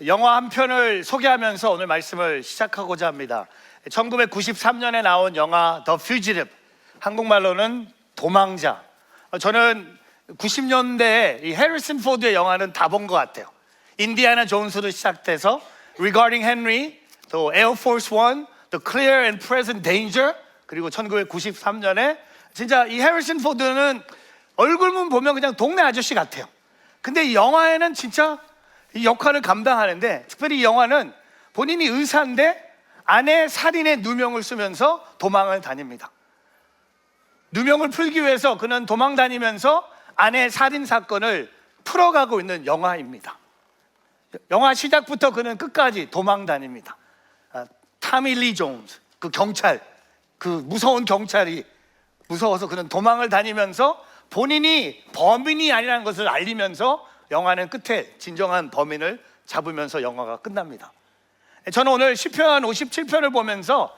영화 한 편을 소개하면서 오늘 말씀을 시작하고자 합니다. 1993년에 나온 영화 The Fugitive, 한국말로는 도망자. 저는 90년대에 이 해리슨 포드의 영화는 다 본 것 같아요. 인디아나 존스로 시작돼서 Regarding Henry, 또 Air Force One, The Clear and Present Danger, 그리고 1993년에 진짜 이 해리슨 포드는 얼굴만 보면 그냥 동네 아저씨 같아요. 근데 이 영화에는 진짜 이 역할을 감당하는데, 특별히 이 영화는 본인이 의사인데 아내 살인의 누명을 쓰면서 도망을 다닙니다. 누명을 풀기 위해서 그는 도망 다니면서 아내 살인 사건을 풀어가고 있는 영화입니다. 영화 시작부터 그는 끝까지 도망 다닙니다. 타미 리 존스, 그 경찰, 그 무서운 경찰이 무서워서 그는 도망을 다니면서 본인이 범인이 아니라는 것을 알리면서 영화는 끝에 진정한 범인을 잡으면서 영화가 끝납니다. 저는 오늘 시편 57편을 보면서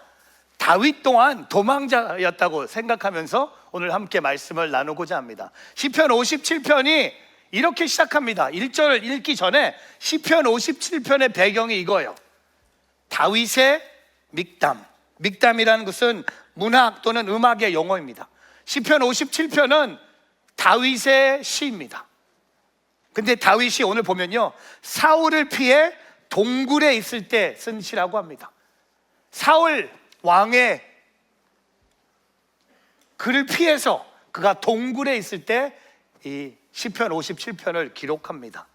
다윗 또한 도망자였다고 생각하면서 오늘 함께 말씀을 나누고자 합니다. 시편 57편이 이렇게 시작합니다. 1절을 읽기 전에 시편 57편의 배경이 이거예요. 다윗의 믹담. 믹담이라는 것은 문학 또는 음악의 용어입니다. 시편 57편은 다윗의 시입니다. 근데 다윗이 오늘 보면요, 사울을 피해 동굴에 있을 때 쓴 시라고 합니다. 사울 왕의 그를 피해서 그가 동굴에 있을 때 이 시편 57편을 기록합니다.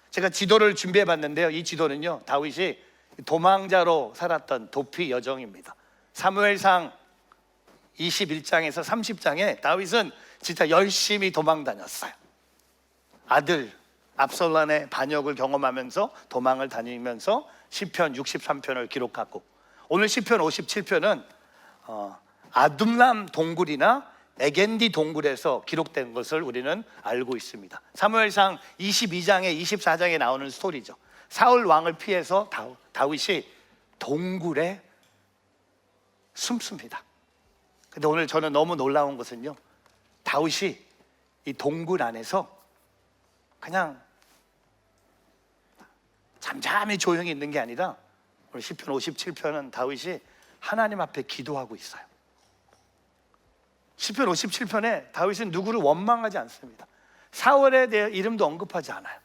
제가 지도를 준비해 봤는데요, 이 지도는요, 다윗이 도망자로 살았던 도피 여정입니다. 사무엘상 21장에서 30장에 다윗은 진짜 열심히 도망 다녔어요. 아들 압살롬의 반역을 경험하면서 도망을 다니면서 시편 63편을 기록하고, 오늘 시편 57편은 아둠람 동굴이나 에겐디 동굴에서 기록된 것을 우리는 알고 있습니다. 사무엘상 22장에 24장에 나오는 스토리죠. 사울 왕을 피해서 다윗이 동굴에 숨습니다. 근데 오늘 저는 너무 놀라운 것은요, 다윗이 이 동굴 안에서 그냥 잠잠히 조용히 있는 게 아니라 오늘 시편 57편은 다윗이 하나님 앞에 기도하고 있어요. 시편 57편에 다윗은 누구를 원망하지 않습니다. 사울에 대해 이름도 언급하지 않아요.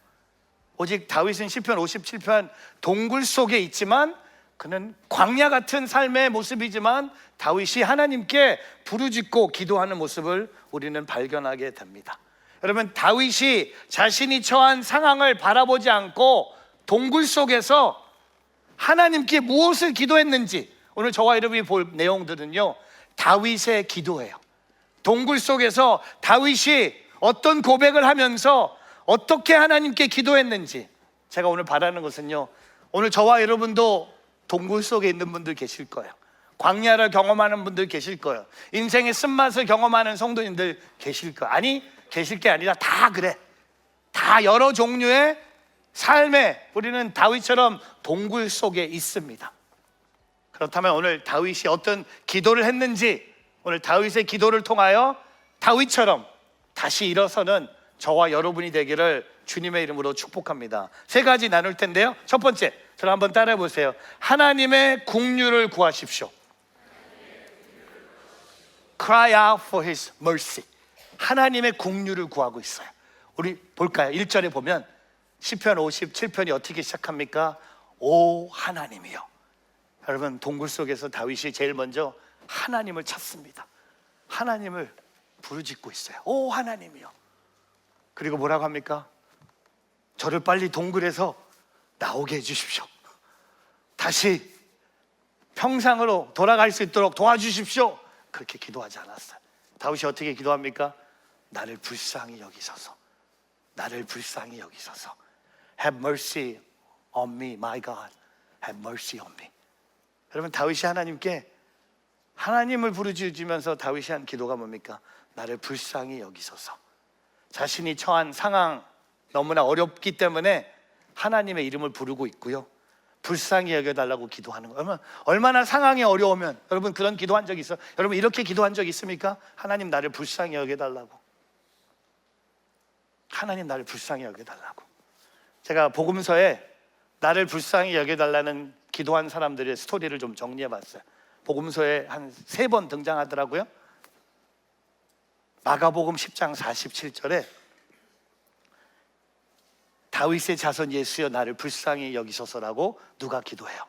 오직 다윗은 시편 57편 동굴 속에 있지만 그는 광야 같은 삶의 모습이지만 다윗이 하나님께 부르짖고 기도하는 모습을 우리는 발견하게 됩니다. 여러분, 다윗이 자신이 처한 상황을 바라보지 않고 동굴 속에서 하나님께 무엇을 기도했는지, 오늘 저와 여러분이 볼 내용들은요, 다윗의 기도예요. 동굴 속에서 다윗이 어떤 고백을 하면서 어떻게 하나님께 기도했는지, 제가 오늘 바라는 것은요, 오늘 저와 여러분도 동굴 속에 있는 분들 계실 거예요. 광야를 경험하는 분들 계실 거예요. 인생의 쓴맛을 경험하는 성도님들 계실 거예요. 아니, 계실 게 아니라 다 그래. 다 여러 종류의 삶에 우리는 다윗처럼 동굴 속에 있습니다. 그렇다면 오늘 다윗이 어떤 기도를 했는지, 오늘 다윗의 기도를 통하여 다윗처럼 다시 일어서는 저와 여러분이 되기를 주님의 이름으로 축복합니다. 세 가지 나눌 텐데요, 첫 번째, 저를 한번 따라해 보세요. 하나님의 긍휼을 구하십시오. Cry out for His mercy. 하나님의 긍휼을 구하고 있어요. 우리 볼까요? 1절에 보면 시편 57편이 어떻게 시작합니까? 오 하나님이여. 여러분, 동굴 속에서 다윗이 제일 먼저 하나님을 찾습니다. 하나님을 부르짖고 있어요. 오 하나님이여. 그리고 뭐라고 합니까? 저를 빨리 동굴에서 나오게 해주십시오. 다시 평상으로 돌아갈 수 있도록 도와주십시오. 그렇게 기도하지 않았어요. 다윗이 어떻게 기도합니까? 나를 불쌍히 여기소서. 나를 불쌍히 여기소서. Have mercy on me, my God. Have mercy on me. 여러분, 다윗이 하나님께 하나님을 부르짖으면서 다윗이 한 기도가 뭡니까? 나를 불쌍히 여기소서. 자신이 처한 상황 너무나 어렵기 때문에 하나님의 이름을 부르고 있고요, 불쌍히 여겨달라고 기도하는 거예요. 얼마나 상황이 어려우면, 여러분 그런 기도한 적 있어요? 여러분 이렇게 기도한 적 있습니까? 하나님 나를 불쌍히 여겨달라고. 하나님 나를 불쌍히 여겨달라고. 제가 복음서에 나를 불쌍히 여겨달라는 기도한 사람들의 스토리를 좀 정리해봤어요. 복음서에 한 3번 등장하더라고요. 마가복음 10장 47절에 다윗의 자손 예수여 나를 불쌍히 여기소서라고 누가 기도해요.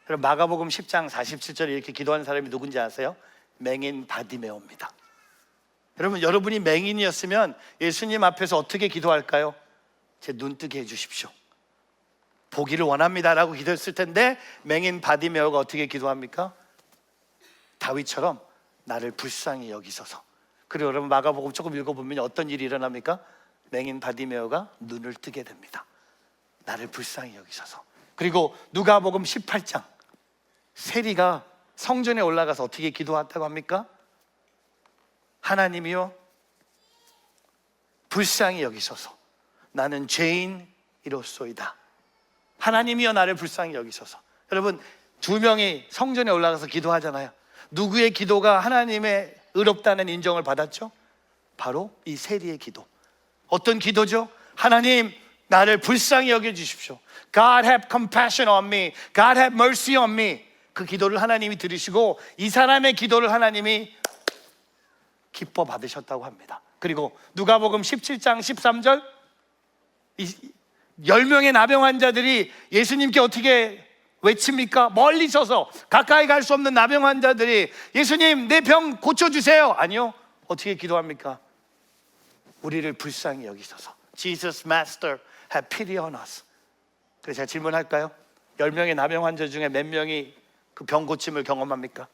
그럼 마가복음 10장 47절에 이렇게 기도한 사람이 누군지 아세요? 맹인 바디메오입니다. 여러분, 여러분이 맹인이었으면 예수님 앞에서 어떻게 기도할까요? 제 눈 뜨게 해주십시오, 보기를 원합니다라고 기도했을 텐데, 맹인 바디메오가 어떻게 기도합니까? 다윗처럼 나를 불쌍히 여기소서. 그리고 여러분, 마가복음 조금 읽어보면 어떤 일이 일어납니까? 맹인 바디메오가 눈을 뜨게 됩니다. 나를 불쌍히 여기소서. 그리고 누가복음 18장, 세리가 성전에 올라가서 어떻게 기도했다고 합니까? 하나님이여 불쌍히 여기소서, 나는 죄인이로소이다. 하나님이여 나를 불쌍히 여기소서. 여러분, 2명이 성전에 올라가서 기도하잖아요. 누구의 기도가 하나님의 의롭다는 인정을 받았죠? 바로 이 세리의 기도. 어떤 기도죠? 하나님 나를 불쌍히 여겨주십시오. God have compassion on me. God have mercy on me. 그 기도를 하나님이 들으시고 이 사람의 기도를 하나님이 기뻐 받으셨다고 합니다. 그리고 누가복음 17장 13절, 10명의 나병 환자들이 예수님께 어떻게 외칩니까? 멀리 서서 가까이 갈 수 없는 나병 환자들이 예수님 내 병 고쳐주세요. 아니요, 어떻게 기도합니까? 우리를 불쌍히 여기소서. Jesus Master have pity on us. 그래서 제가 질문할까요? 10명의 나병 환자 중에 몇 명이 그 병 고침을 경험합니까?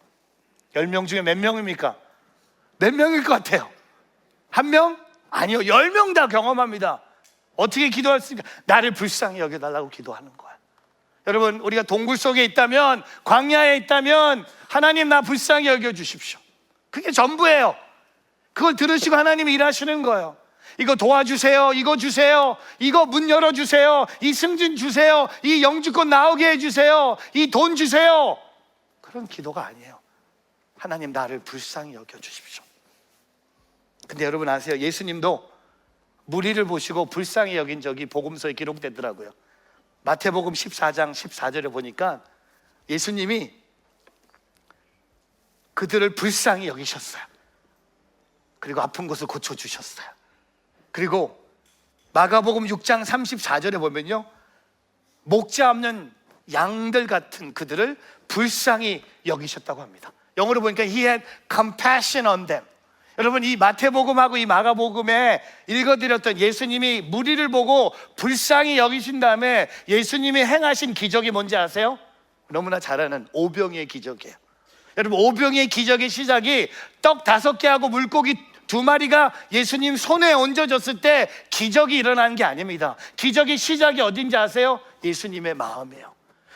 10명 중에 몇 명입니까? 몇 명일 것 같아요? 1명? 아니요, 10명 다 경험합니다. 어떻게 기도했습니까? 나를 불쌍히 여겨달라고 기도하는 거예요. 여러분, 우리가 동굴 속에 있다면, 광야에 있다면 하나님 나 불쌍히 여겨주십시오, 그게 전부예요. 그걸 들으시고 하나님이 일하시는 거예요. 이거 도와주세요, 이거 주세요, 이거 문 열어주세요, 이 승진 주세요, 이 영주권 나오게 해주세요, 이 돈 주세요. 그런 기도가 아니에요. 하나님 나를 불쌍히 여겨주십시오. 근데 여러분 아세요? 예수님도 무리를 보시고 불쌍히 여긴 적이 복음서에 기록되더라고요. 마태복음 14장 14절에 보니까 예수님이 그들을 불쌍히 여기셨어요. 그리고 아픈 곳을 고쳐주셨어요. 그리고 마가복음 6장 34절에 보면요, 목자 없는 양들 같은 그들을 불쌍히 여기셨다고 합니다. 영어로 보니까 He had compassion on them. 여러분, 이 마태복음하고 이 마가복음에 읽어드렸던 예수님이 무리를 보고 불쌍히 여기신 다음에 예수님이 행하신 기적이 뭔지 아세요? 너무나 잘 아는 오병이의 기적이에요. 여러분, 오병이의 기적의 시작이 떡 5개하고 물고기 2마리가 예수님 손에 얹어졌을 때 기적이 일어나는 게 아닙니다. 기적의 시작이 어딘지 아세요? 예수님의 마음이에요.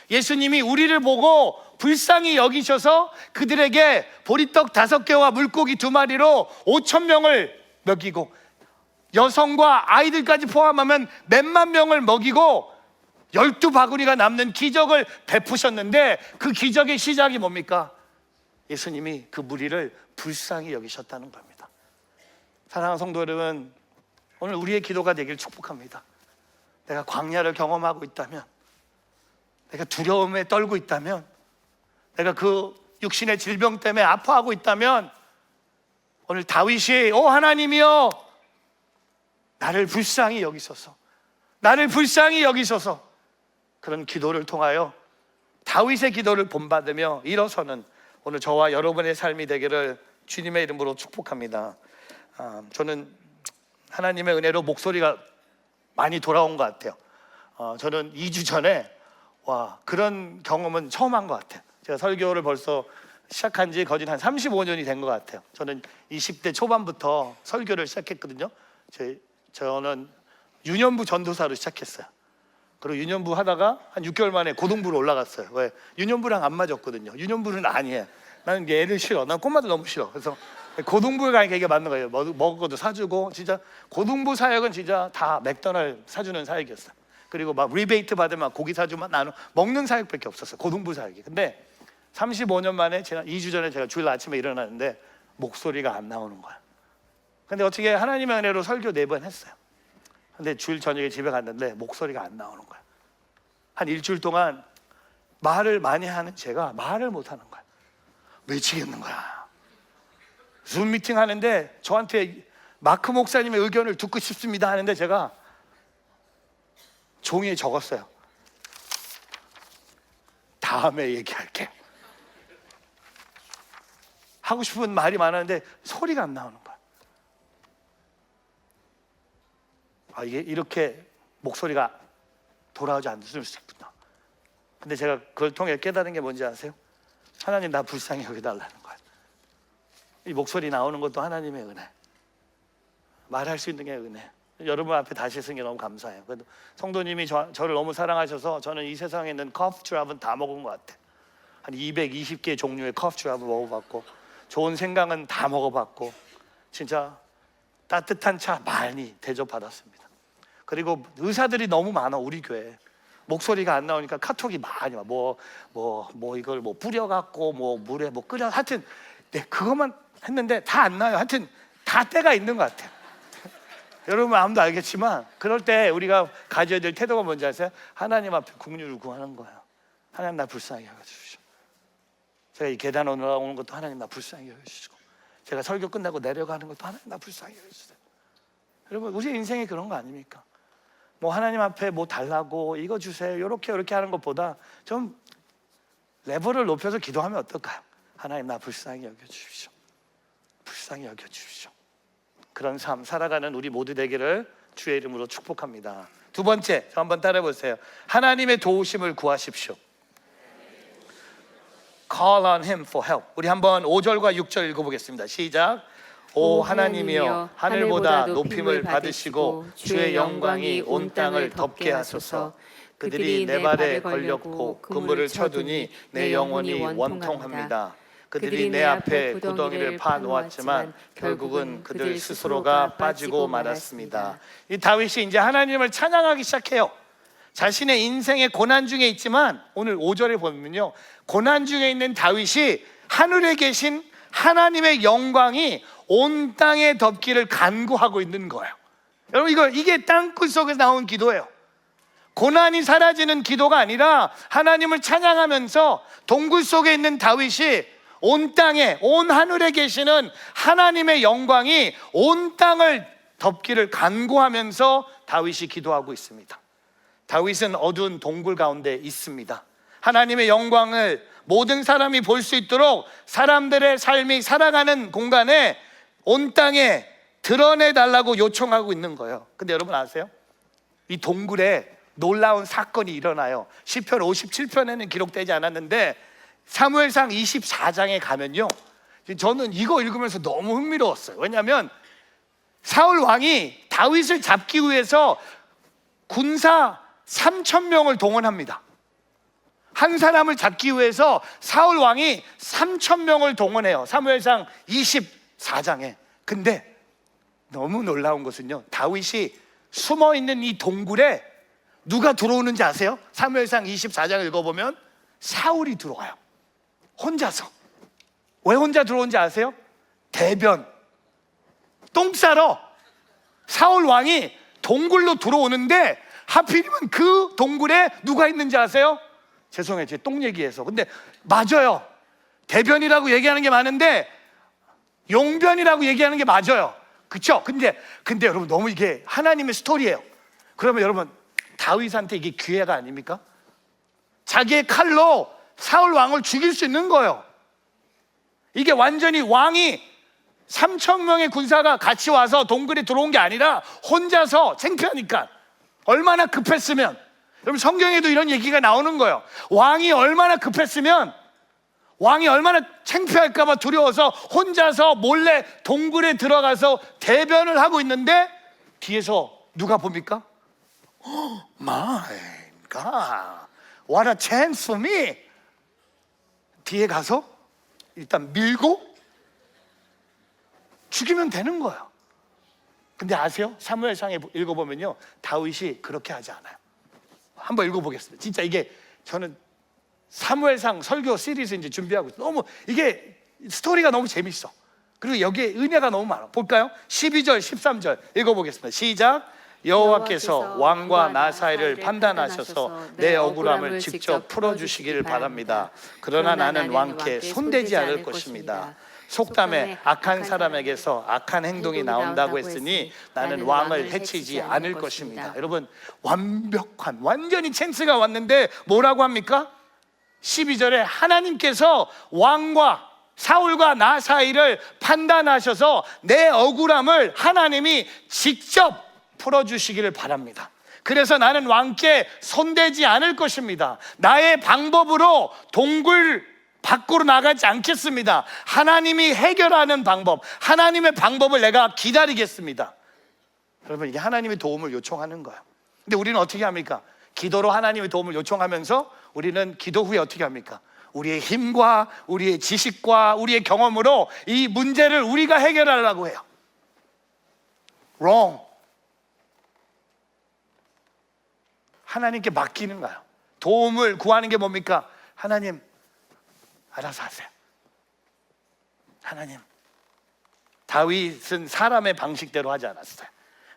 예수님이 우리를 보고 불쌍히 여기셔서 그들에게 보리떡 5개와 물고기 2마리로 5,000명을 먹이고, 여성과 아이들까지 포함하면 몇만 명을 먹이고 12바구니가 남는 기적을 베푸셨는데, 그 기적의 시작이 뭡니까? 예수님이 그 무리를 불쌍히 여기셨다는 겁니다. 사랑하는 성도 여러분, 오늘 우리의 기도가 되길 축복합니다. 내가 광야를 경험하고 있다면, 내가 두려움에 떨고 있다면, 내가 그 육신의 질병 때문에 아파하고 있다면, 오늘 다윗이 오 하나님이여 나를 불쌍히 여기소서, 나를 불쌍히 여기소서, 그런 기도를 통하여 다윗의 기도를 본받으며 일어서는 오늘 저와 여러분의 삶이 되기를 주님의 이름으로 축복합니다. 저는 하나님의 은혜로 목소리가 많이 돌아온 것 같아요. 저는 2주 전에 그런 경험은 처음 한 것 같아요. 제가 설교를 벌써 시작한 지 거진 한 35년이 된 것 같아요. 저는 20대 초반부터 설교를 시작했거든요. 저는 유년부 전도사로 시작했어요. 그리고 유년부 하다가 한 6개월 만에 고등부로 올라갔어요. 왜? 유년부랑 안 맞았거든요. 유년부는 아니에요. 나는 애를 싫어. 난 꼬마들 너무 싫어. 그래서 고등부에 가니까 이게 맞는 거예요. 먹을 것도 사주고, 진짜 고등부 사역은 진짜 다 맥도날드 사주는 사역이었어요. 그리고 막 리베이트 받으면 고기 사주면 나는 먹는 사역밖에 없었어요, 고등부 사역이. 근데 35년 만에 제가 2주 전에 제가 주일 아침에 일어났는데 목소리가 안 나오는 거야. 근데 어떻게 하나님의 은혜로 설교 4번 했어요. 근데 주일 저녁에 집에 갔는데 목소리가 안 나오는 거야. 한 일주일 동안 말을 많이 하는 제가 말을 못 하는 거야. 미치겠는 거야. 줌 미팅 하는데 저한테 마크 목사님의 의견을 듣고 싶습니다 하는데 제가 종이에 적었어요. 다음에 얘기할게요. 하고 싶은 말이 많았는데 소리가 안 나오는 거야. 아, 이게 이렇게 목소리가 돌아오지 않을 수 있구나. 근데 제가 그걸 통해 깨달은 게 뭔지 아세요? 하나님 나 불쌍히 여겨달라는 거야. 이 목소리 나오는 것도 하나님의 은혜. 말할 수 있는 게 은혜. 여러분 앞에 다시 쓴 게 너무 감사해요. 그래도 성도님이 저를 너무 사랑하셔서 저는 이 세상에 있는 커피 줍은 다 먹은 것 같아. 한 220개 종류의 커피 줍을 먹어봤고 좋은 생강은 다 먹어봤고 진짜 따뜻한 차 많이 대접받았습니다. 그리고 의사들이 너무 많아 우리 교회에. 목소리가 안 나오니까 카톡이 많이 와. 이걸 뿌려갖고 물에 끓여 하여튼 네, 그것만 했는데 다 안 나요. 하여튼 다 때가 있는 것 같아요. 여러분 마음도 알겠지만 그럴 때 우리가 가져야 될 태도가 뭔지 아세요? 하나님 앞에 긍휼을 구하는 거예요. 하나님 나 불쌍히 여겨주시오. 제가 이 계단 올라오는 것도 하나님 나 불쌍히 여겨주시고 제가 설교 끝나고 내려가는 것도 하나님 나 불쌍히 여겨주세요. 여러분 우리 인생이 그런 거 아닙니까? 하나님 앞에 달라고 이거 주세요 이렇게 하는 것보다 좀 레벨을 높여서 기도하면 어떨까요? 하나님 나 불쌍히 여겨주십시오. 불쌍히 여겨주십시오. 그런 삶 살아가는 우리 모두 되기를 주의 이름으로 축복합니다. 두 번째, 저 한번 따라해 보세요. 하나님의 도우심을 구하십시오. Call on him for help. 우리 한번 5절과 6절 읽어보겠습니다. 시작. 오 하나님이여 하늘보다 높임을 받으시고 주의 영광이 온 땅을 덮게 하소서. 그들이 내 발에 걸렸고 그물을 쳐두니 내 영혼이 원통합니다. 그들이 내 앞에 구덩이를 파 놓았지만 결국은 그들 스스로가 빠지고 말았습니다. 이 다윗이 이제 하나님을 찬양하기 시작해요. 자신의 인생의 고난 중에 있지만 오늘 5절에 보면요, 고난 중에 있는 다윗이 하늘에 계신 하나님의 영광이 온 땅에 덮기를 간구하고 있는 거예요. 여러분 이게 땅끝 속에서 나온 기도예요. 고난이 사라지는 기도가 아니라 하나님을 찬양하면서 동굴 속에 있는 다윗이 온 땅에 온 하늘에 계시는 하나님의 영광이 온 땅을 덮기를 간구하면서 다윗이 기도하고 있습니다. 다윗은 어두운 동굴 가운데 있습니다. 하나님의 영광을 모든 사람이 볼 수 있도록 사람들의 삶이 살아가는 공간에 온 땅에 드러내달라고 요청하고 있는 거예요. 근데 여러분 아세요? 이 동굴에 놀라운 사건이 일어나요. 시편 57편에는 기록되지 않았는데 사무엘상 24장에 가면요, 저는 이거 읽으면서 너무 흥미로웠어요. 왜냐하면 사울 왕이 다윗을 잡기 위해서 군사 3,000명을 동원합니다. 한 사람을 잡기 위해서 사울 왕이 3,000명을 동원해요. 사무엘상 24장에. 근데 너무 놀라운 것은요, 다윗이 숨어있는 이 동굴에 누가 들어오는지 아세요? 사무엘상 24장을 읽어보면 사울이 들어와요. 혼자서. 왜 혼자 들어온지 아세요? 대변, 똥 싸러 사울 왕이 동굴로 들어오는데 하필이면 그 동굴에 누가 있는지 아세요? 죄송해요, 제 똥 얘기해서. 근데 맞아요. 대변이라고 얘기하는 게 많은데 용변이라고 얘기하는 게 맞아요. 그렇죠? 근데 여러분 너무 이게 하나님의 스토리예요. 그러면 여러분 다윗한테 이게 기회가 아닙니까? 자기의 칼로 사울 왕을 죽일 수 있는 거예요. 이게 완전히 왕이 3,000명의 군사가 같이 와서 동굴에 들어온 게 아니라 혼자서 창피하니까. 얼마나 급했으면, 여러분 성경에도 이런 얘기가 나오는 거예요. 왕이 얼마나 급했으면, 왕이 얼마나 창피할까 봐 두려워서 혼자서 몰래 동굴에 들어가서 대변을 하고 있는데 뒤에서 누가 봅니까? My God, what a chance for me. 뒤에 가서 일단 밀고 죽이면 되는 거예요. 근데 아세요? 사무엘상에 읽어보면요, 다윗이 그렇게 하지 않아요. 한번 읽어보겠습니다. 진짜 이게 저는 사무엘상 설교 시리즈 이제 준비하고 있어요. 너무 이게 스토리가 너무 재밌어. 그리고 여기에 은혜가 너무 많아. 볼까요? 12절 13절 읽어보겠습니다. 시작. 여호와께서 왕과 나 사이를 판단하셔서 내 억울함을 직접 풀어주시기를 바랍니다. 그러나 나는 왕께 손대지 않을 것입니다. 속담에 악한 사람에게서 악한 행동이 나온다고 했으니 나는 왕을 해치지 않을 것입니다. 여러분, 완벽한, 완전히 찬스가 왔는데 뭐라고 합니까? 12절에 하나님께서 왕과 사울과 나 사이를 판단하셔서 내 억울함을 하나님이 직접 풀어주시기를 바랍니다. 그래서 나는 왕께 손대지 않을 것입니다. 나의 방법으로 동굴 밖으로 나가지 않겠습니다. 하나님이 해결하는 방법, 하나님의 방법을 내가 기다리겠습니다. 여러분, 이게 하나님의 도움을 요청하는 거예요. 근데 우리는 어떻게 합니까? 기도로 하나님의 도움을 요청하면서 우리는 기도 후에 어떻게 합니까? 우리의 힘과 우리의 지식과 우리의 경험으로 이 문제를 우리가 해결하려고 해요. Wrong. 하나님께 맡기는 거예요. 도움을 구하는 게 뭡니까? 하나님, 알아서 하세요. 하나님. 다윗은 사람의 방식대로 하지 않았어요.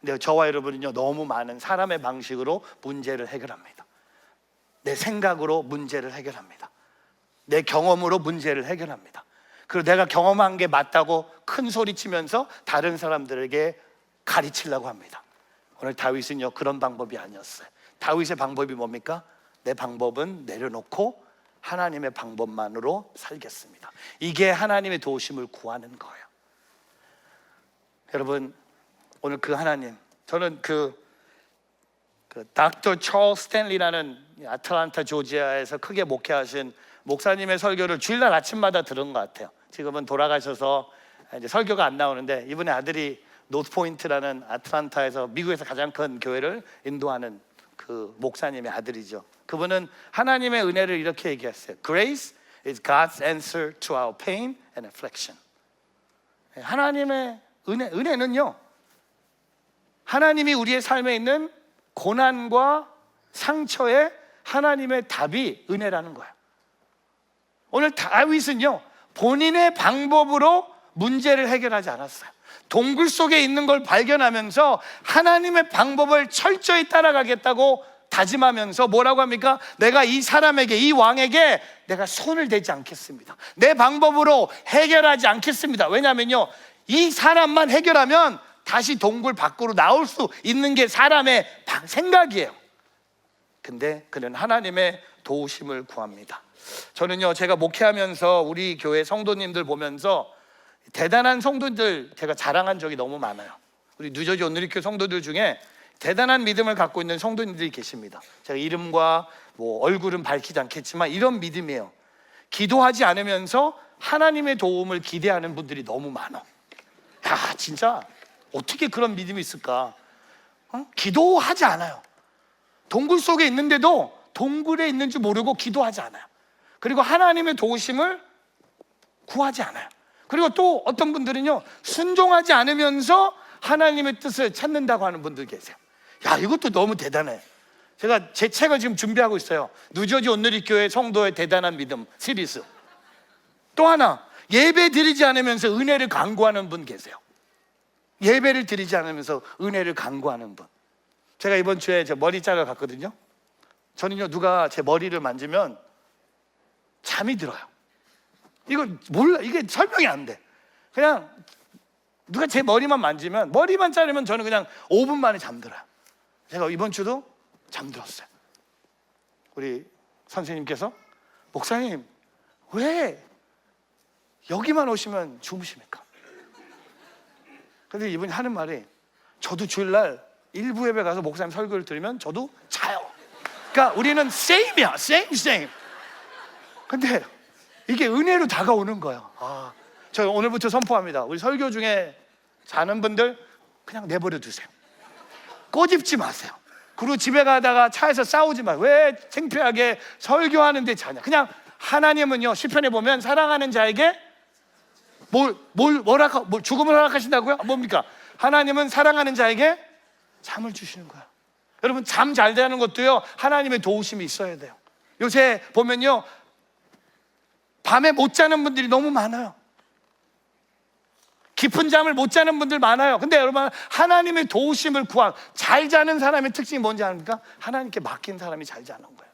근데 저와 여러분은요, 너무 많은 사람의 방식으로 문제를 해결합니다. 내 생각으로 문제를 해결합니다. 내 경험으로 문제를 해결합니다. 그리고 내가 경험한 게 맞다고 큰 소리 치면서 다른 사람들에게 가르치려고 합니다. 오늘 다윗은요, 그런 방법이 아니었어요. 다윗의 방법이 뭡니까? 내 방법은 내려놓고 하나님의 방법만으로 살겠습니다. 이게 하나님의 도우심을 구하는 거예요. 여러분, 오늘 그 하나님, 저는 그 닥터 찰스 스탠리라는 아틀란타 조지아에서 크게 목회하신 목사님의 설교를 주일날 아침마다 들은 것 같아요. 지금은 돌아가셔서 이제 설교가 안 나오는데, 이분의 아들이 노스포인트라는 아틀란타에서 미국에서 가장 큰 교회를 인도하는 그 목사님의 아들이죠. 그분은 하나님의 은혜를 이렇게 얘기했어요. Grace is God's answer to our pain and affliction. 하나님의 은혜는요, 하나님이 우리의 삶에 있는 고난과 상처에 하나님의 답이 은혜라는 거예요. 오늘 다윗은요, 본인의 방법으로 문제를 해결하지 않았어요. 동굴 속에 있는 걸 발견하면서 하나님의 방법을 철저히 따라가겠다고 다짐하면서 뭐라고 합니까? 내가 이 사람에게, 이 왕에게 내가 손을 대지 않겠습니다. 내 방법으로 해결하지 않겠습니다. 왜냐하면요, 이 사람만 해결하면 다시 동굴 밖으로 나올 수 있는 게 사람의 생각이에요. 근데 그는 하나님의 도우심을 구합니다. 저는요, 제가 목회하면서 우리 교회 성도님들 보면서 대단한 성도들 제가 자랑한 적이 너무 많아요. 우리 뉴저지 온누리교회 성도들 중에 대단한 믿음을 갖고 있는 성도님들이 계십니다. 제가 이름과 뭐 얼굴은 밝히지 않겠지만 이런 믿음이에요. 기도하지 않으면서 하나님의 도움을 기대하는 분들이 너무 많아. 야, 진짜 어떻게 그런 믿음이 있을까? 기도하지 않아요. 동굴 속에 있는데도 동굴에 있는 줄 모르고 기도하지 않아요. 그리고 하나님의 도우심을 구하지 않아요. 그리고 또 어떤 분들은요, 순종하지 않으면서 하나님의 뜻을 찾는다고 하는 분들 계세요. 야, 이것도 너무 대단해. 제가 제 책을 지금 준비하고 있어요. 뉴저지 온누리교회 성도의 대단한 믿음 시리즈. 또 하나, 예배 드리지 않으면서 은혜를 간구하는 분 계세요. 예배를 드리지 않으면서 은혜를 간구하는 분. 제가 이번 주에 제 머리 자르러 갔거든요. 저는요, 누가 제 머리를 만지면 잠이 들어요. 이거 몰라, 이게 설명이 안 돼. 그냥 누가 제 머리만 만지면, 머리만 자르면 저는 그냥 5분 만에 잠들어요. 제가 이번 주도 잠들었어요. 우리 선생님께서, 목사님 왜 여기만 오시면 주무십니까? 근데 이분이 하는 말이, 저도 주일날 일부 예배 가서 목사님 설교를 들으면 저도 자요. 그러니까 우리는 same이야, same. 근데 이게 은혜로 다가오는 거예요. 저 오늘부터 선포합니다. 우리 설교 중에 자는 분들 그냥 내버려 두세요. 꼬집지 마세요. 그리고 집에 가다가 차에서 싸우지 마요. 왜 창피하게 설교하는데 자냐. 그냥 하나님은요, 시편에 보면 사랑하는 자에게 죽음을 허락하신다고요? 뭡니까? 하나님은 사랑하는 자에게 잠을 주시는 거야. 여러분, 잠 잘 자는 것도요, 하나님의 도우심이 있어야 돼요. 요새 보면요, 밤에 못 자는 분들이 너무 많아요. 깊은 잠을 못 자는 분들 많아요. 근데 여러분, 하나님의 도우심을 잘 자는 사람의 특징이 뭔지 아십니까? 하나님께 맡긴 사람이 잘 자는 거예요.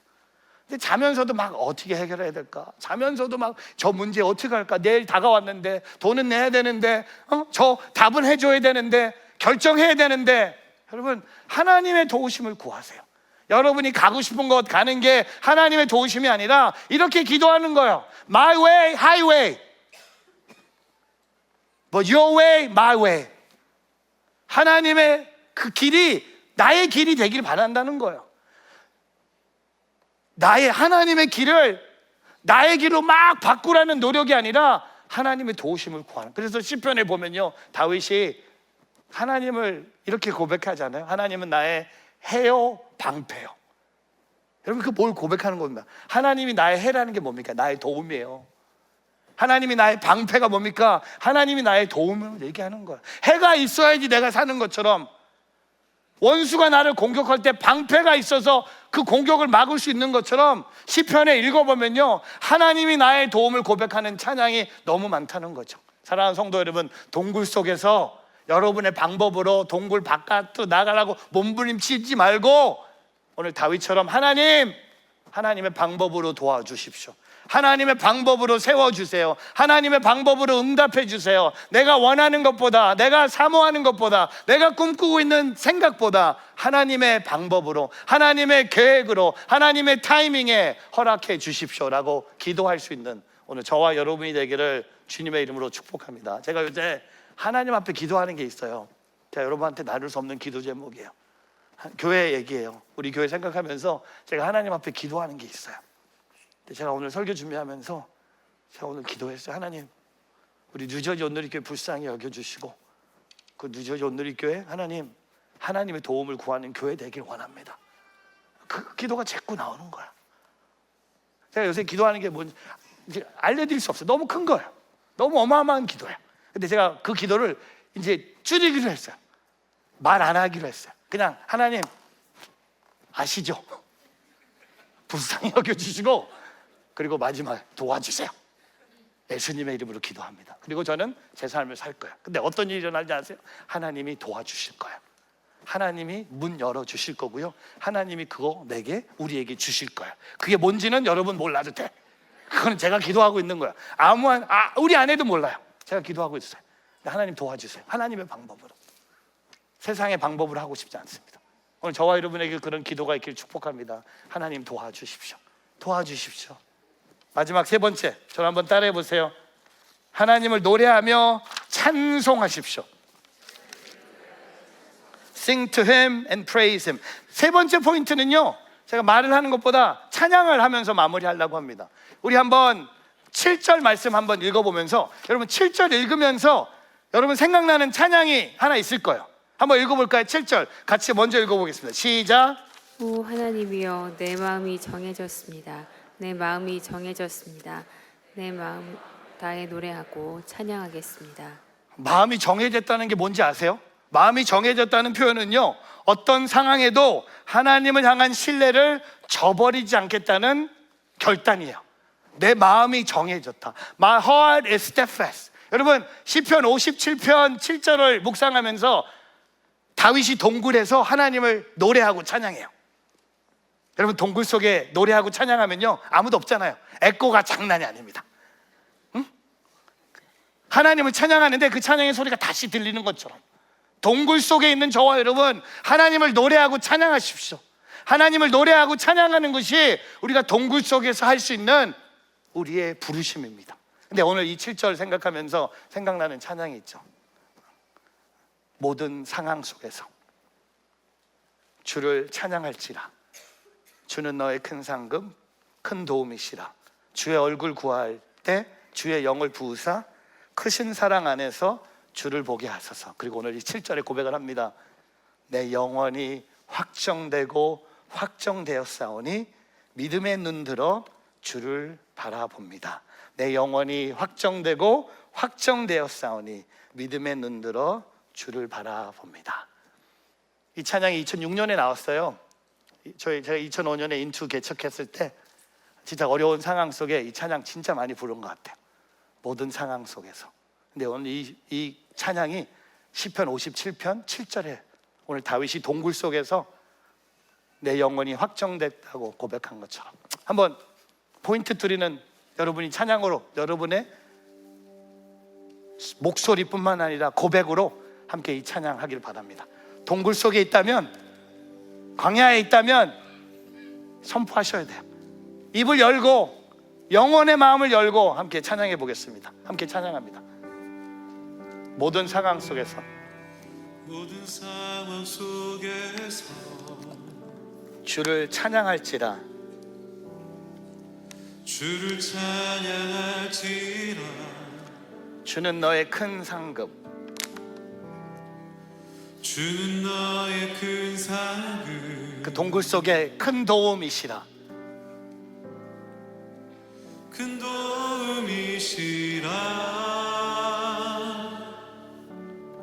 근데 자면서도 막 어떻게 해결해야 될까? 자면서도 막 저 문제 어떻게 할까? 내일 다가왔는데, 돈은 내야 되는데, 저 답은 해줘야 되는데, 결정해야 되는데. 여러분, 하나님의 도우심을 구하세요. 여러분이 가고 싶은 곳 가는 게 하나님의 도우심이 아니라 이렇게 기도하는 거예요. My way, highway. But your way, my way. 하나님의 그 길이 나의 길이 되길 바란다는 거예요. 하나님의 길을 나의 길로 막 바꾸라는 노력이 아니라 하나님의 도우심을 구하는. 그래서 시편에 보면요, 다윗이 하나님을 이렇게 고백하잖아요. 하나님은 나의 해요 방패요. 여러분, 그 뭘 고백하는 겁니다. 하나님이 나의 해라는 게 뭡니까? 나의 도움이에요. 하나님이 나의 방패가 뭡니까? 하나님이 나의 도움을 얘기하는 거예요. 해가 있어야지 내가 사는 것처럼, 원수가 나를 공격할 때 방패가 있어서 그 공격을 막을 수 있는 것처럼, 시편에 읽어보면요, 하나님이 나의 도움을 고백하는 찬양이 너무 많다는 거죠. 사랑하는 성도 여러분, 동굴 속에서 여러분의 방법으로 동굴 바깥으로 나가라고 몸부림치지 말고, 오늘 다윗처럼 하나님의 방법으로 도와주십시오. 하나님의 방법으로 세워주세요. 하나님의 방법으로 응답해 주세요. 내가 원하는 것보다, 내가 사모하는 것보다, 내가 꿈꾸고 있는 생각보다 하나님의 방법으로, 하나님의 계획으로, 하나님의 타이밍에 허락해 주십시오라고 기도할 수 있는 오늘 저와 여러분이 되기를 주님의 이름으로 축복합니다. 제가 요새 하나님 앞에 기도하는 게 있어요. 제가 여러분한테 나눌 수 없는 기도 제목이에요. 교회 얘기예요. 우리 교회 생각하면서 제가 하나님 앞에 기도하는 게 있어요. 제가 오늘 설교 준비하면서 제가 오늘 기도했어요. 하나님, 우리 뉴저지 온누리교회 불쌍히 여겨주시고, 그 뉴저지 온누리교회 하나님의 도움을 구하는 교회 되길 원합니다. 그 기도가 자꾸 나오는 거야. 제가 요새 기도하는 게 뭔지 이제 알려드릴 수 없어요. 너무 큰 거예요. 너무 어마어마한 기도예요. 근데 제가 그 기도를 이제 줄이기로 했어요. 말 안 하기로 했어요. 그냥 하나님 아시죠? 불쌍히 여겨주시고, 그리고 마지막 도와주세요. 예수님의 이름으로 기도합니다. 그리고 저는 제 삶을 살 거예요. 근데 어떤 일이 일어날지 아세요? 하나님이 도와주실 거예요. 하나님이 문 열어주실 거고요, 하나님이 그거 우리에게 주실 거예요. 그게 뭔지는 여러분 몰라도 돼. 그건 제가 기도하고 있는 거예요. 우리 아내도 몰라요. 제가 기도하고 있어요. 하나님 도와주세요. 하나님의 방법으로, 세상의 방법으로 하고 싶지 않습니다. 오늘 저와 여러분에게 그런 기도가 있길 축복합니다. 하나님 도와주십시오. 도와주십시오. 마지막 세 번째, 저를 한번 따라해 보세요. 하나님을 노래하며 찬송하십시오. Sing to Him and praise Him. 세 번째 포인트는요, 제가 말을 하는 것보다 찬양을 하면서 마무리하려고 합니다. 우리 한번 7절 말씀 한번 읽어보면서, 여러분 7절 읽으면서 여러분 생각나는 찬양이 하나 있을 거예요. 한번 읽어볼까요? 7절 같이 먼저 읽어보겠습니다. 시작. 오 하나님이여, 내 마음이 정해졌습니다. 내 마음이 정해졌습니다. 내 마음 다해 노래하고 찬양하겠습니다. 마음이 정해졌다는 게 뭔지 아세요? 마음이 정해졌다는 표현은요, 어떤 상황에도 하나님을 향한 신뢰를 저버리지 않겠다는 결단이에요. 내 마음이 정해졌다. My heart is steadfast. 여러분, 시편 57편 7절을 묵상하면서 다윗이 동굴에서 하나님을 노래하고 찬양해요. 여러분, 동굴 속에 노래하고 찬양하면요, 아무도 없잖아요. 에코가 장난이 아닙니다. 응? 하나님을 찬양하는데 그 찬양의 소리가 다시 들리는 것처럼, 동굴 속에 있는 저와 여러분, 하나님을 노래하고 찬양하십시오. 하나님을 노래하고 찬양하는 것이 우리가 동굴 속에서 할 수 있는 우리의 부르심입니다. 근데 오늘 이 7절 생각하면서 생각나는 찬양이 있죠. 모든 상황 속에서 주를 찬양할지라, 주는 너의 큰 상급 큰 도움이시라. 주의 얼굴 구할 때 주의 영을 부으사 크신 사랑 안에서 주를 보게 하소서. 그리고 오늘 이 7절에 고백을 합니다. 내 영혼이 확정되고 확정되었사오니 믿음의 눈 들어 주를 바라봅니다. 내 영혼이 확정되고 확정되었사오니 믿음의 눈 들어 주를 바라봅니다. 이 찬양이 2006년에 나왔어요. 제가 2005년에 인투 개척했을 때 진짜 어려운 상황 속에 이 찬양 진짜 많이 부른 것 같아요. 모든 상황 속에서. 근데 오늘 이 찬양이 시편 57편 7절에 오늘 다윗이 동굴 속에서 내 영혼이 확정됐다고 고백한 것처럼 한번 포인트 드리는 여러분이 찬양으로 여러분의 목소리뿐만 아니라 고백으로 함께 이 찬양하길 바랍니다. 동굴 속에 있다면, 광야에 있다면 선포하셔야 돼요. 입을 열고 영혼의 마음을 열고 함께 찬양해 보겠습니다. 함께 찬양합니다. 모든 상황 속에서 주를 찬양할지라 주는 너의 큰 상급 주는 너의 큰 상급 그 동굴 속에 큰 도움이시라 큰 도움이시라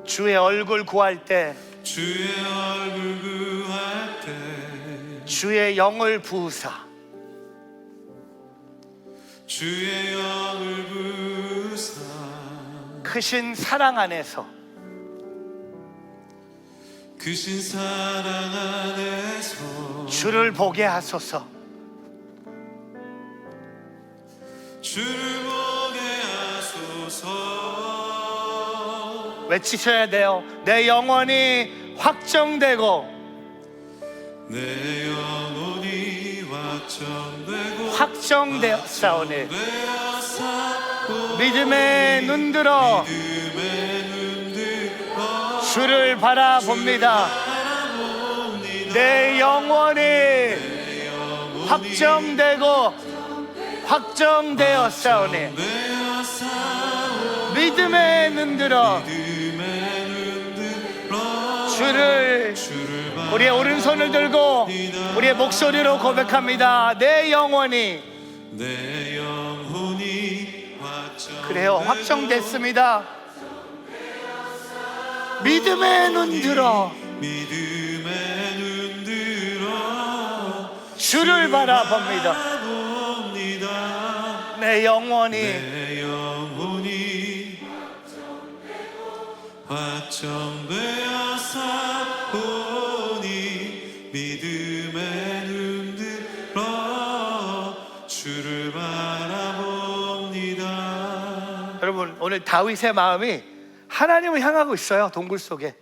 주의 얼굴 구할 때 주의 얼굴 구할 때 주의 영을 부으사 주의 영을 부으사 크신 사랑 안에서 크신 사랑 안에서 주를 보게 하소서 주를 보게 하소서 외치셔야 돼요. 내 영혼이 확정되고 내 영혼이 확정되었사오니 믿음의 눈들어 주를 바라봅니다. 내 영혼이 확정되었사오니 믿음의 눈들어 주를 우리의 오른손을 들고 우리의 목소리로 고백합니다. 내 영혼이 그래요. 확정됐습니다. 믿음의 눈들어 주를 바라봅니다. 내 영혼이 확정되어서 보니 믿음의 눈들어 주를 바라봅니다. 여러분 오늘 다윗의 마음이 하나님을 향하고 있어요. 동굴 속에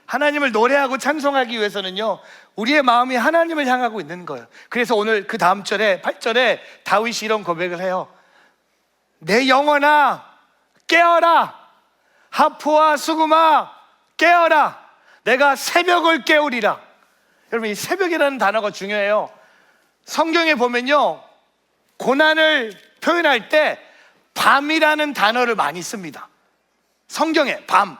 하나님을 노래하고 찬송하기 위해서는요 우리의 마음이 하나님을 향하고 있는 거예요. 그래서 오늘 그 다음 절에 8절에 다윗이 이런 고백을 해요. 내 영혼아 깨어라 하프와 수금아 깨어라 내가 새벽을 깨우리라. 여러분 이 새벽이라는 단어가 중요해요. 성경에 보면요 고난을 표현할 때 밤이라는 단어를 많이 씁니다. 성경에 밤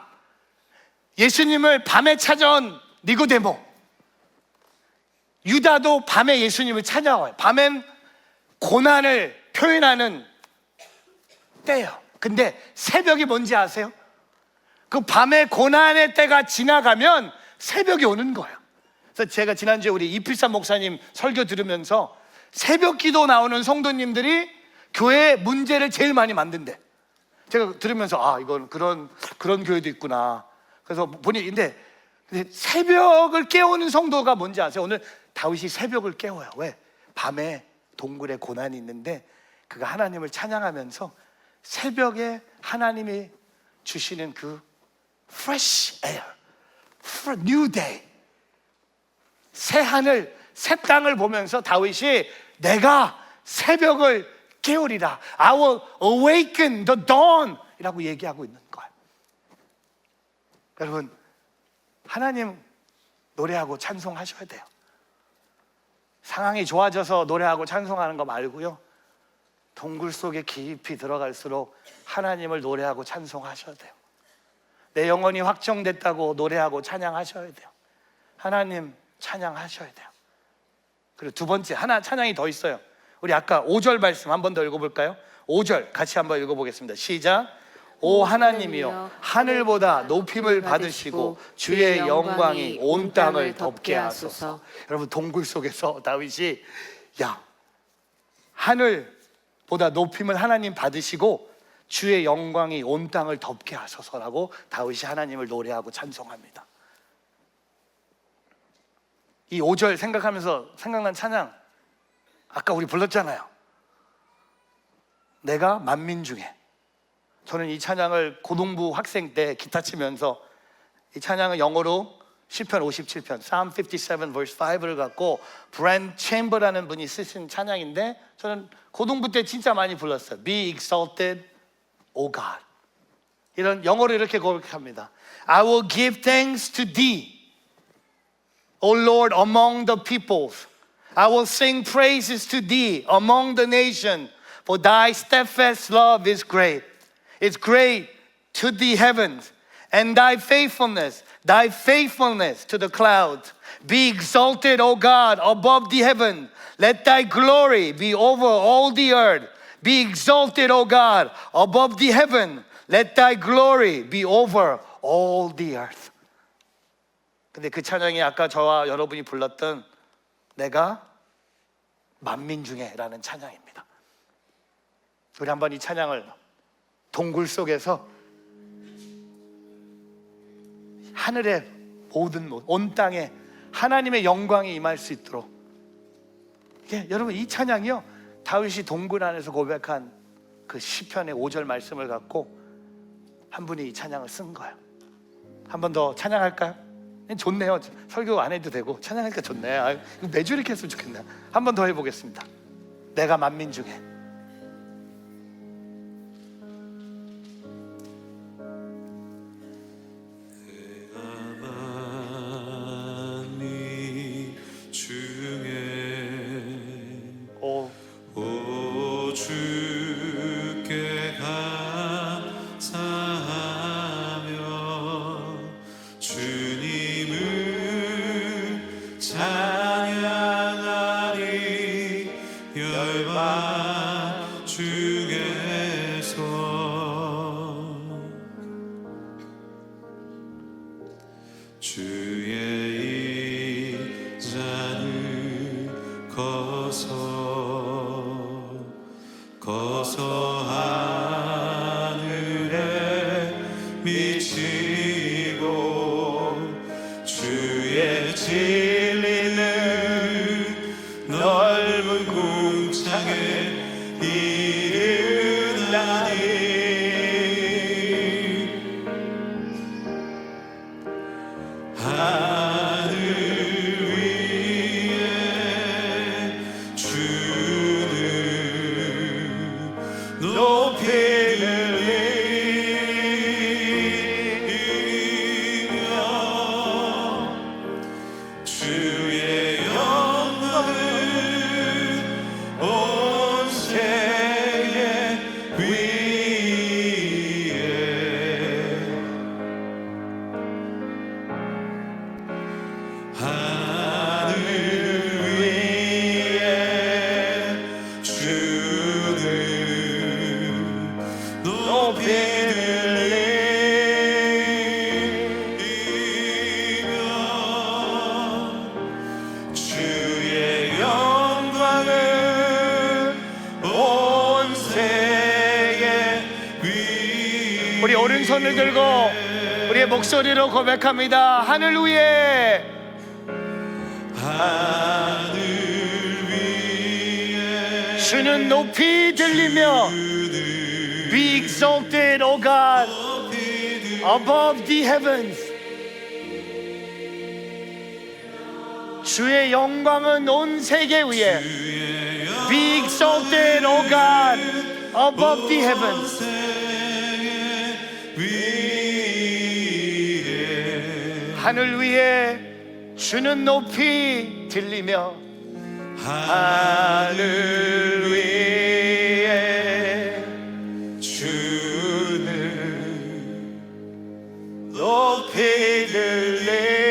예수님을 밤에 찾아온 니고데모 유다도 밤에 예수님을 찾아와요. 밤엔 고난을 표현하는 때예요. 근데 새벽이 뭔지 아세요? 그 밤의 고난의 때가 지나가면 새벽이 오는 거예요. 그래서 제가 지난주에 우리 이필삼 목사님 설교 들으면서 새벽 기도 나오는 성도님들이 교회 문제를 제일 많이 만든대. 제가 들으면서 아 이건 그런 교회도 있구나. 그래서 보니 근데 새벽을 깨우는 성도가 뭔지 아세요? 오늘 다윗이 새벽을 깨워요. 왜? 밤에 동굴에 고난이 있는데 그가 하나님을 찬양하면서 새벽에 하나님이 주시는 그 fresh air, new day, 새 하늘, 새 땅을 보면서 다윗이 내가 새벽을 깨우리라, I will awaken the dawn 이라고 얘기하고 있는 거예요. 여러분 하나님 노래하고 찬송하셔야 돼요. 상황이 좋아져서 노래하고 찬송하는 거 말고요 동굴 속에 깊이 들어갈수록 하나님을 노래하고 찬송하셔야 돼요. 내 영혼이 확정됐다고 노래하고 찬양하셔야 돼요. 하나님 찬양하셔야 돼요. 그리고 두 번째 하나 찬양이 더 있어요. 우리 아까 5절 말씀 한 번 더 읽어볼까요? 5절 같이 한번 읽어보겠습니다. 시작. 오 하나님이여 하늘보다 높임을 받으시고 주의 영광이 온 땅을 덮게 하소서. 여러분 동굴 속에서 다윗이 야 하늘보다 높임을 하나님 받으시고 주의 영광이 온 땅을 덮게 하소서라고 다윗이 하나님을 노래하고 찬송합니다. 이 5절 생각하면서 생각난 찬양, 아까 우리 불렀잖아요. 내가 만민 중에. 저는 이 찬양을 고등부 학생 때 기타 치면서, 이 찬양은 영어로 시편 57편 Psalm 57 verse 5를 갖고 브랜드 챔버라는 분이 쓰신 찬양인데, 저는 고등부 때 진짜 많이 불렀어요. Be exalted, O God. 이런 영어로 이렇게 고백합니다. I will give thanks to thee, O Lord, among the peoples. I will sing praises to thee among the nations, for thy steadfast love is great. It's great to the heavens, and thy faithfulness to the clouds. Be exalted, O God, above the heaven. Let thy glory be over all the earth. Be exalted, O God, above the heaven. Let thy glory be over all the earth. 근데 그 찬양이 아까 저와 여러분이 불렀던 내가 만민 중에 라는 찬양입니다. 우리 한번 이 찬양을 동굴 속에서 하늘의 모든 온 땅에 하나님의 영광이 임할 수 있도록, 여러분 이 찬양이요, 다윗이 동굴 안에서 고백한 그 시편의 5절 말씀을 갖고 한 분이 이 찬양을 쓴 거예요. 한 번 더 찬양할까요? 좋네요. 설교 안 해도 되고 찬양하니까 좋네. 매주 이렇게 했으면 좋겠네요. 한 번 더 해보겠습니다. 내가 만민 중에. 오 주께 감사하며 주님을 찬양하리. 열방 중에서 주의 인자를 거서 하늘에 미치고 주의 진리는 넓은 궁창에 이르나니. 하늘 위에 주는 높이 들리며 주의 영광을 온 세계 위에. 하늘 위에 주는 높이 들리며 주의 영광을 온 세계 위에. 우리 오른손을 들고 우리의 목소리로 고백합니다. 하늘 위에, 하늘 위에 주는 높이 들리며 Be exalted, O God, above the heavens. 주의 영광은 온 세계 위에. Be exalted, O God, above the heavens. 하늘 위에 주는 높이 들리며 하늘 위에 주는 높이 들리며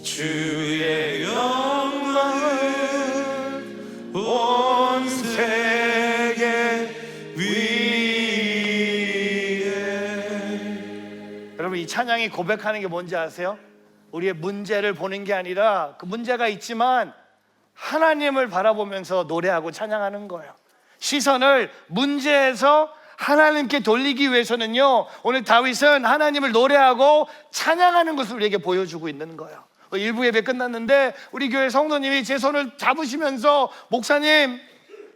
주의 영광을 온 세계 위에. 여러분 이 찬양이 고백하는 게 뭔지 아세요? 우리의 문제를 보는 게 아니라 그 문제가 있지만 하나님을 바라보면서 노래하고 찬양하는 거예요. 시선을 문제에서 하나님께 돌리기 위해서는요, 오늘 다윗은 하나님을 노래하고 찬양하는 것을 우리에게 보여주고 있는 거예요. 일부 예배 끝났는데 우리 교회 성도님이 제 손을 잡으시면서, 목사님,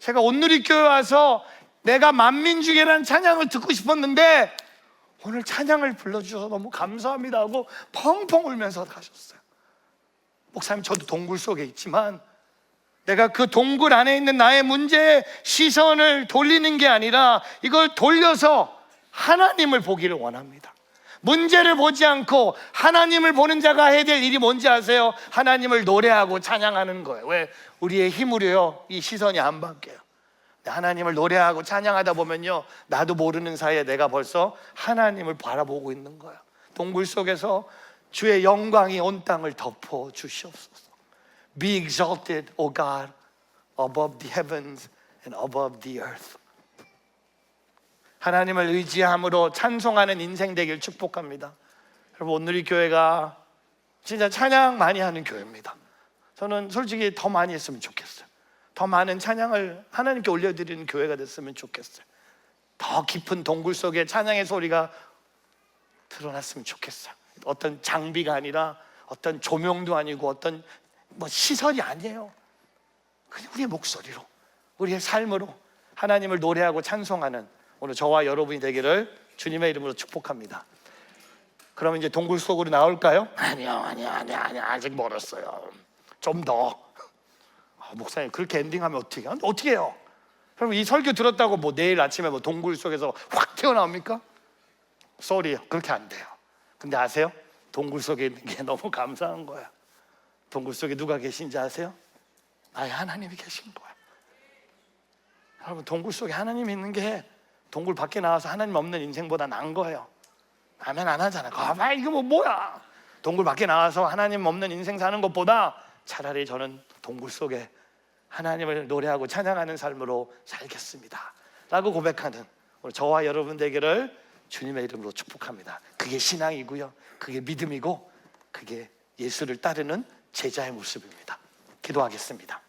제가 온누리교회 와서 내가 만민중이라는 찬양을 듣고 싶었는데 오늘 찬양을 불러주셔서 너무 감사합니다 하고 펑펑 울면서 가셨어요. 목사님, 저도 동굴 속에 있지만 내가 그 동굴 안에 있는 나의 문제에 시선을 돌리는 게 아니라 이걸 돌려서 하나님을 보기를 원합니다. 문제를 보지 않고 하나님을 보는 자가 해야 될 일이 뭔지 아세요? 하나님을 노래하고 찬양하는 거예요. 왜? 우리의 힘으로요 이 시선이 안 바뀌어요. 하나님을 노래하고 찬양하다 보면요, 나도 모르는 사이에 내가 벌써 하나님을 바라보고 있는 거예요. 동굴 속에서 주의 영광이 온 땅을 덮어 주시옵소서. Be exalted, O God, above the heavens and above the earth. 하나님을 의지함으로 찬송하는 인생 되길 축복합니다. 여러분, 오늘의 교회가 진짜 찬양 많이 하는 교회입니다. 저는 솔직히 더 많이 했으면 좋겠어요. 더 많은 찬양을 하나님께 올려드리는 교회가 됐으면 좋겠어요. 더 깊은 동굴 속에 찬양의 소리가 드러났으면 좋겠어요. 어떤 장비가 아니라, 어떤 조명도 아니고, 어떤 시선이 아니에요. 그냥 우리의 목소리로, 우리의 삶으로 하나님을 노래하고 찬송하는 오늘 저와 여러분이 되기를 주님의 이름으로 축복합니다. 그럼 이제 동굴 속으로 나올까요? 아니요, 아직 멀었어요. 좀 더. 목사님, 그렇게 엔딩하면 어떻게 해요? 그럼 이 설교 들었다고 내일 아침에 동굴 속에서 확 튀어나옵니까? 쏘리요, 그렇게 안 돼요. 근데 아세요? 동굴 속에 있는 게 너무 감사한 거야. 동굴 속에 누가 계신지 아세요? 나의 하나님이 계신 거야. 여러분, 동굴 속에 하나님이 있는 게 동굴 밖에 나와서 하나님 없는 인생보다 나은 거예요. 아멘 안 하잖아. 봐, 이거 뭐야? 동굴 밖에 나와서 하나님 없는 인생 사는 것보다 차라리 저는 동굴 속에 하나님을 노래하고 찬양하는 삶으로 살겠습니다 라고 고백하는 오늘 저와 여러분 되기를 주님의 이름으로 축복합니다. 그게 신앙이고요, 그게 믿음이고, 그게 예수를 따르는 제자의 모습입니다. 기도하겠습니다.